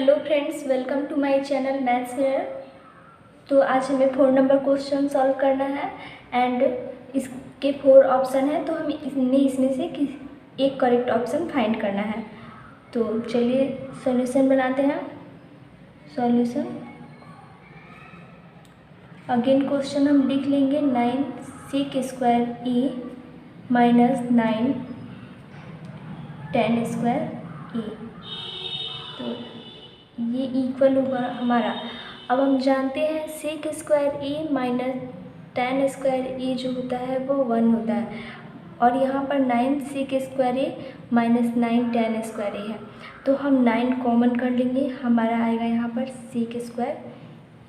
Hello friends, welcome to my channel maths fair. तो आज हमें 4 नंबर क्वेश्चन सॉल्व करना है एंड इसके 4 ऑप्शन है, तो हमें इसमें से एक करेक्ट ऑप्शन फाइंड करना है। तो चलिए सॉल्यूशन बनाते हैं। सॉल्यूशन अगेन क्वेश्चन हम लिख लेंगे 9 sec square e minus 9 tan square e। तो ये इक्वल होगा हमारा। अब हम जानते हैं सेक square A minus tan square A जो होता है वो 1 होता है, और यहाँ पर 9 सेक square A minus 9 tan square A है। तो हम 9 कॉमन कर लेंगे, हमारा आएगा यहाँ पर sec square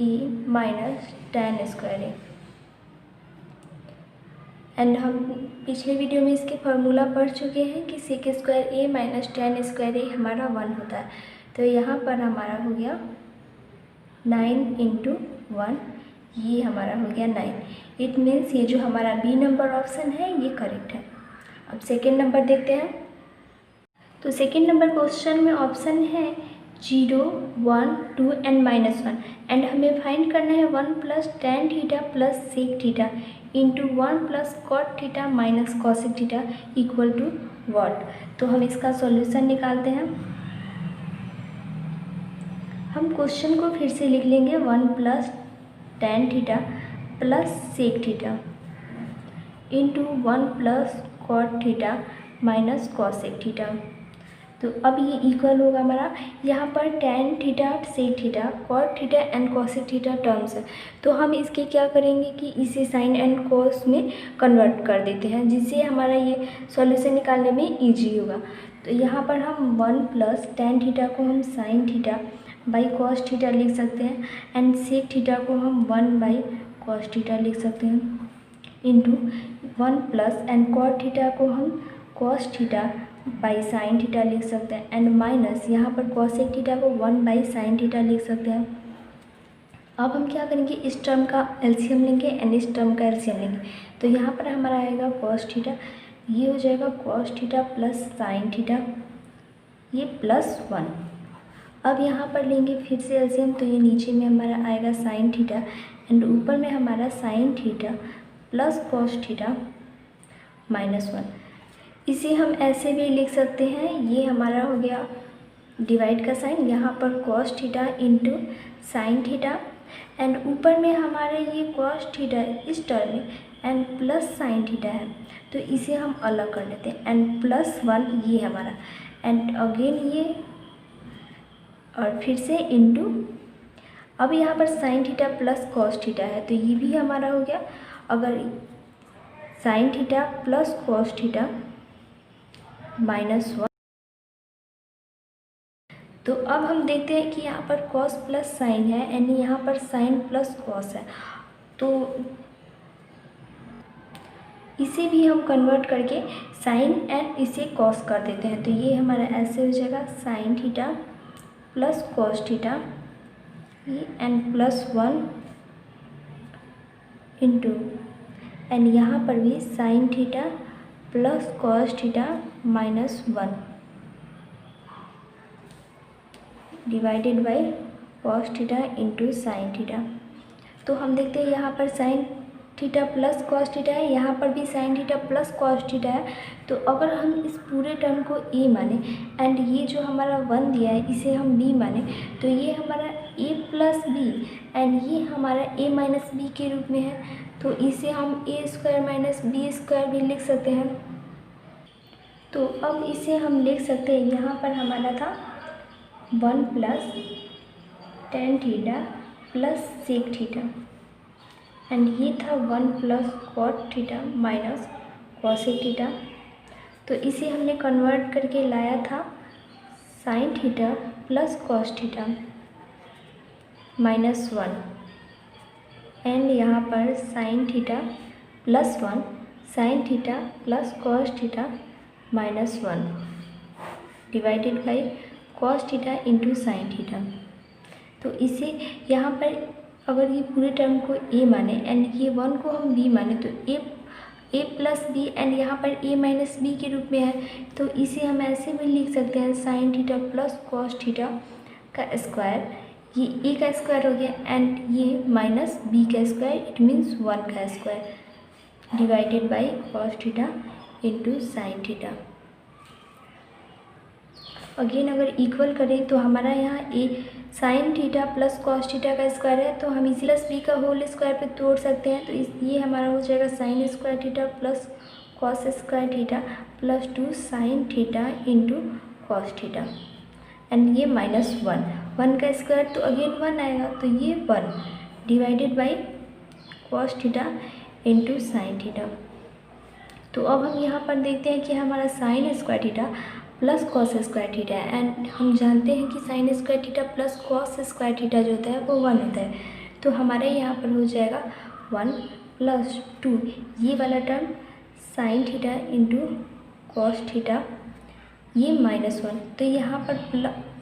A minus tan square A. And हम पिछले वीडियो में इसके फार्मूला पढ़ चुके हैं कि सेक स्क्वायर ए माइनस tan स्क्वायर ए हमारा 1 होता है। तो यहाँ पर हमारा हो गया 9 इंटू 1, ये हमारा हो गया 9। इट मीन्स ये जो हमारा बी नंबर ऑप्शन है ये करेक्ट है। अब सेकेंड नंबर देखते हैं। तो सेकेंड नंबर क्वेश्चन में ऑप्शन है 0, 1, 2 एंड -1 एंड हमें फाइंड करना है 1 plus tan theta plus sec theta into 1 plus cot theta minus cosec theta equal to what. तो हम इसका सॉल्यूशन निकालते हैं। हम क्वेश्चन को फिर से लिख लेंगे 1 plus tan theta plus sec theta into 1 plus cot theta minus cosec theta. तो अब ये इक्वल होगा हमारा, यहाँ पर tan theta, sec theta, cot theta and cosec theta terms है। तो हम इसके क्या करेंगे कि इसे साइन एंड कॉस में कन्वर्ट कर देते हैं, जिससे हमारा ये सॉल्यूशन निकालने में इजी होगा। तो यहाँ पर हम 1 प्लस tan थीटा को हम sine theta by cos theta लिख सकते हैं एंड सेक थीटा को हम 1 बाई कॉस थीटा लिख सकते हैं into 1 plus and cot theta को हम cos theta by sine theta लिख सकते हैं एंड माइनस यहाँ पर कॉसेक थीटा को 1 बाई साइन थीटा लिख सकते हैं। अब हम क्या करेंगे, इस टर्म का एलसीएम लेंगे एंड इस टर्म का एलसीएम लेंगे। तो यहाँ पर हमारा आएगा कॉस थीटा, ये हो जाएगा cos theta plus sine theta, ये प्लस 1। अब यहाँ पर लेंगे फिर से एलसीएम, तो ये नीचे में हमारा आएगा साइन थीटा एंड ऊपर में हमारा sign theta plus cos theta minus 1। इसे हम ऐसे भी लिख सकते हैं, ये हमारा हो गया डिवाइड का साइन, यहाँ पर cos theta into sine theta and ऊपर में हमारे ये कॉस थीटा इस टर्म में एंड प्लस साइन थीटा है, तो इसे हम अलग कर लेते हैं एंड प्लस 1 ये हमारा एंड अगेन ये और फिर से इंटू। अब यहाँ पर sine theta plus cos theta है, तो ये भी हमारा हो गया। अगर sign theta plus cos theta minus 1, तो अब हम देखते हैं कि यहाँ पर कॉस प्लस साइन है एंड यहाँ पर साइन प्लस कॉस है, तो इसे भी हम कन्वर्ट करके साइन एंड इसे कॉस कर देते हैं। तो ये हमारा ऐसे हो जाएगा sign theta plus cos theta and plus 1 into and यहाँ पर भी sign theta plus cos theta minus 1 divided by cos theta into sine theta. तो हम देखते हैं यहाँ पर sine theta plus cos theta है, यहाँ पर भी sign theta plus cos theta है। तो अगर हम इस पूरे टर्म को ए माने एंड ये जो हमारा 1 दिया है इसे हम बी माने, तो ये हमारा a प्लस बी एंड ये हमारा a माइनस बी के रूप में है। तो इसे हम a square minus b square भी लिख सकते हैं। तो अब इसे हम लिख सकते हैं, यहाँ पर हमारा था 1 plus tan theta plus sec theta and ये था 1 plus cot theta minus cosec theta. तो इसे हमने कन्वर्ट करके लाया था sine theta plus cos theta minus 1 and यहाँ पर sine theta plus 1 sine theta plus cos theta minus 1 divided by cos theta into sine theta. तो इसे यहाँ पर अगर ये पूरे टर्म को a माने एंड ये 1 को हम b माने, तो a प्लस बी एंड यहाँ पर a माइनस बी के रूप में है। तो इसे हम ऐसे भी लिख सकते हैं sine theta plus cos theta का स्क्वायर, ये ए का स्क्वायर हो गया एंड ये माइनस बी का स्क्वायर, इट मीन्स 1 का square divided by cos theta into sine theta. Again अगर इक्वल करें तो हमारा यहाँ A sine theta plus cos theta का स्क्वायर है, तो हम इसी प्लस बी का होल स्क्वायर पे तोड़ सकते हैं। तो ये हमारा हो जाएगा sine square theta plus cos square theta plus 2 sine theta into cos theta and ये माइनस 1 का स्क्वायर तो अगेन 1 आएगा, तो ये 1 divided by cos theta into sine theta. तो अब हम यहाँ पर देखते हैं कि हमारा sine square theta plus cos square theta है एंड हम जानते हैं कि sign square theta plus cos square theta जो होता है वो 1 होता है। तो हमारे यहाँ पर हो जाएगा 1 प्लस 2 ये वाला term sign theta into cos theta, ये माइनस 1। तो यहाँ पर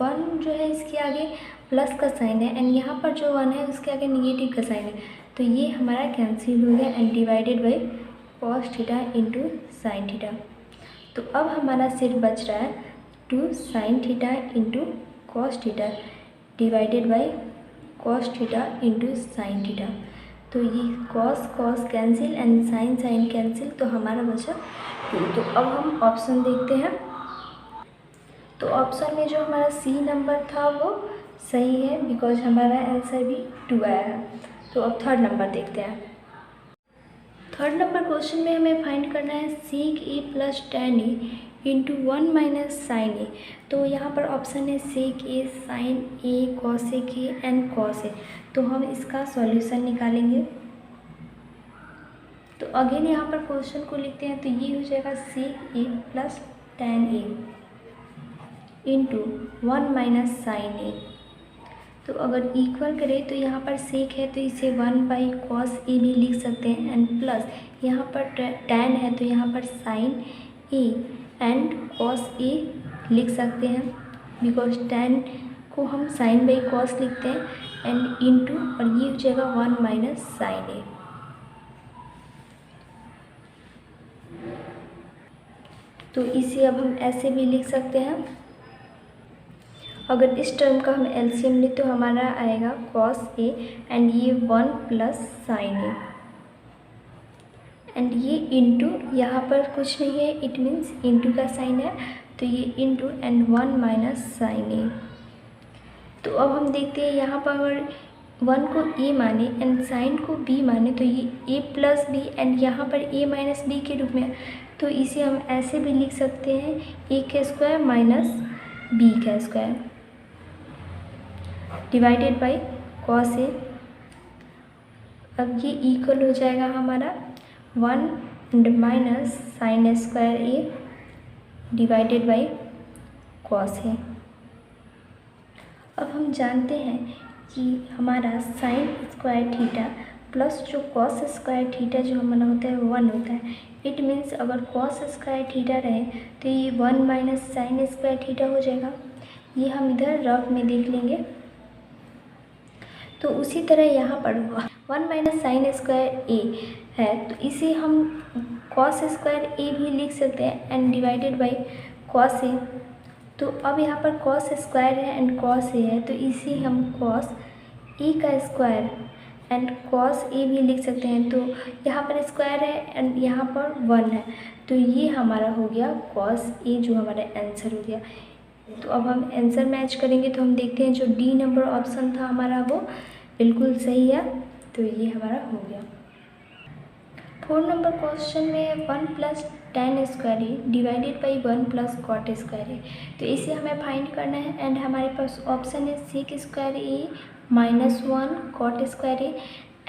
1 जो है इसके आगे प्लस का साइन है एंड यहाँ पर जो 1 है उसके आगे निगेटिव का साइन है, तो ये हमारा कैंसिल हो गया and divided by cos theta into sine theta. तो अब हमारा सिर्फ बच रहा है 2 sine theta into cos theta divided by cos theta into sine theta. तो ये cos cos cancel and sine sine cancel, तो हमारा बचा 2। तो अब हम ऑप्शन देखते हैं। तो ऑप्शन में जो हमारा सी नंबर था वो सही है बिकॉज हमारा आंसर भी 2 आया है। तो अब थर्ड नंबर देखते हैं। थर्ड नंबर क्वेश्चन में हमें फाइंड करना है sec A plus tan A into 1 minus sine A. तो यहाँ पर ऑप्शन है sec A, sine A, cosec A and cos A. तो हम इसका सॉल्यूशन निकालेंगे। तो अगेन यहाँ पर क्वेश्चन को लिखते हैं, तो ये हो जाएगा सेक A plus tan A into 1 minus sine A. तो अगर इक्वल करें तो यहाँ पर सेक है तो इसे 1 बाई कॉस ए भी लिख सकते हैं एंड प्लस यहाँ पर tan है तो यहाँ पर साइन ए एंड कॉस ए लिख सकते हैं बिकॉज tan को हम साइन बाई कॉस लिखते हैं एंड इंटू, और ये हो जाएगा 1 माइनस साइन ए। तो इसे अब हम ऐसे भी लिख सकते हैं। अगर इस टर्म का हम एलसीएम लें तो हमारा आएगा कॉस ए एंड ये 1 प्लस साइन ए एंड ये इंटू, यहाँ पर कुछ नहीं है, इट मीन्स इंटू का साइन है तो ये into and 1 minus sine A. तो अब हम देखते हैं यहाँ पर अगर 1 को ए माने एंड साइन को बी माने तो ये ए प्लस बी एंड यहाँ पर ए माइनस बी के रूप में, तो इसे हम ऐसे भी लिख सकते हैं ए का स्क्वायर माइनस बी का square divided by cos A. अब ये इक्वल हो जाएगा हमारा 1 minus sine square A divided by cos A. अब हम जानते हैं कि हमारा साइन स्क्वायर थीटा प्लस जो कॉस स्क्वायर थीटा जो हमारा होता है 1 होता है। इट मीन्स अगर कॉस स्क्वायर थीटा रहे तो ये 1 माइनस साइन स्क्वायर थीटा हो जाएगा। ये हम इधर रफ में देख लेंगे। तो उसी तरह यहाँ पर 1 माइनस साइन स्क्वायर ए है तो इसे हम कॉस स्क्वायर ए भी लिख सकते हैं and divided by cos A. तो अब यहाँ पर कॉस स्क्वायर है एंड कॉस ए है तो इसे हम कॉस ए का स्क्वायर एंड कॉस ए भी लिख सकते हैं। तो यहाँ पर स्क्वायर है एंड यहाँ पर 1 है तो ये हमारा हो गया कॉस ए जो हमारा आंसर हो गया। तो अब हम आंसर मैच करेंगे तो हम देखते हैं जो डी नंबर ऑप्शन था हमारा वो बिल्कुल सही है, तो ये हमारा हो गया। 4 नंबर क्वेश्चन में 1 plus tan square A divided by 1 plus cot square A. तो इसे हमें फाइंड करना है एंड हमारे पास ऑप्शन है sec square A minus 1 cot square A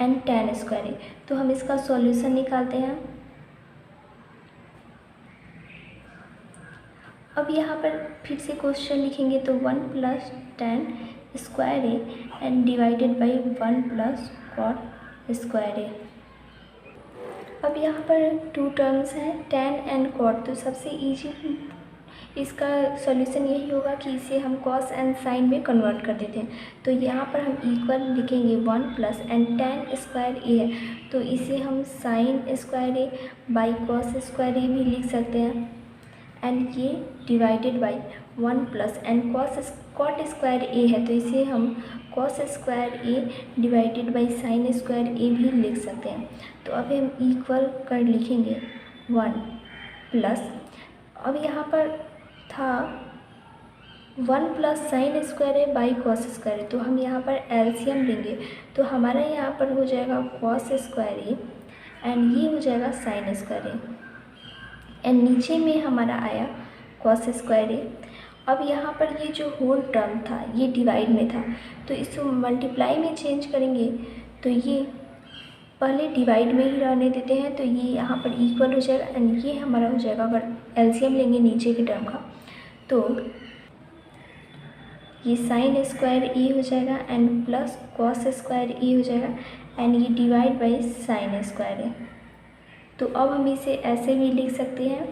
and tan square A. तो हम इसका सॉल्यूशन निकालते हैं। अब यहाँ पर फिर से क्वेश्चन लिखेंगे तो 1 plus tan square A and divided by 1 plus cot square A. अब यहाँ पर 2 टर्म्स हैं tan एंड कॉट, तो सबसे इजी इसका सॉल्यूशन यही होगा कि इसे हम कॉस एंड साइन में कन्वर्ट कर देते हैं। तो यहाँ पर हम इक्वल लिखेंगे 1 plus and tan square A है तो इसे हम sine square A by cos square A भी लिख सकते हैं एंड ये divided by 1 plus and cot square A है तो इसे हम cos square A divided by sine square A भी लिख सकते हैं। तो अभी हम इक्वल कर लिखेंगे 1 प्लस, अब यहाँ पर था 1 plus sine square A by cos square A, तो हम यहाँ पर एलसीएम लेंगे तो हमारा यहाँ पर हो जाएगा कॉस स्क्वायर ए एंड ये हो जाएगा साइन स्क्वायर ए एंड नीचे में हमारा आया कॉस स्क्वायर ए। अब यहाँ पर ये जो होल टर्म था ये डिवाइड में था तो इसको मल्टीप्लाई में चेंज करेंगे तो ये पहले डिवाइड में ही रहने देते हैं तो ये यहाँ पर इक्वल हो जाएगा एंड ये हमारा हो जाएगा, अगर एलसीएम लेंगे नीचे के टर्म का तो ये साइन स्क्वायर ए हो जाएगा एंड प्लस कॉस स्क्वायर ए हो जाएगा एंड ये divide by sine square A. तो अब हम इसे ऐसे भी लिख सकते हैं,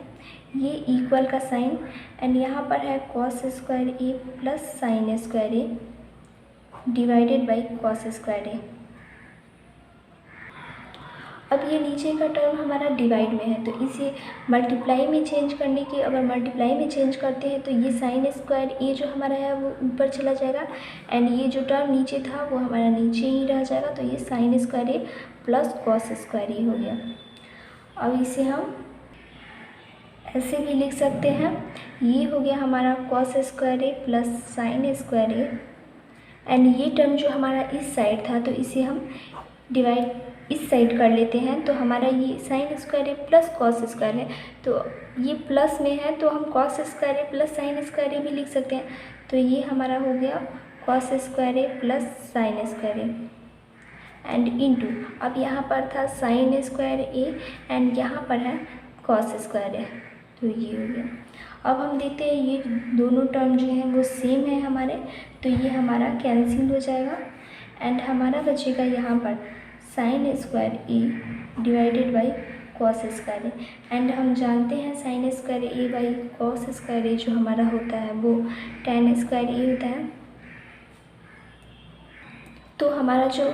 ये इक्वल का साइन एंड यहाँ पर है cos square A plus sine square A divided by cos square A. अब ये नीचे का टर्म हमारा डिवाइड में है तो इसे मल्टीप्लाई में चेंज करने की, अगर मल्टीप्लाई में चेंज करते हैं तो ये साइन स्क्वायर ए जो हमारा है वो ऊपर चला जाएगा एंड ये जो टर्म नीचे था वो हमारा नीचे ही रह जाएगा तो ये sign square A plus cos square ए हो गया। अब इसे हम ऐसे भी लिख सकते हैं, ये हो गया हमारा cos square A plus sine square A and ये टर्म जो हमारा इस साइड था तो इसे हम डिवाइड इस साइड कर लेते हैं तो हमारा ये sign square A plus cos square है तो ये प्लस में है तो हम cos square A plus sine square A भी लिख सकते हैं तो ये हमारा हो गया cos square A plus sine square A and into, अब यहाँ पर था साइन स्क्वायर ए एंड यहाँ पर है कॉस स्क्वायर ए तो ये हो गया। अब हम देखते हैं ये दोनों टर्म जो हैं वो सेम है हमारे तो ये हमारा कैंसिल हो जाएगा एंड हमारा बचेगा यहाँ पर sine square A divided by cos square A and हम जानते हैं sine square A by cos square A जो हमारा होता है वो tan स्क्वायर ए होता है। तो हमारा जो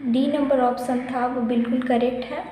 डी नंबर ऑप्शन था वो बिल्कुल करेक्ट है।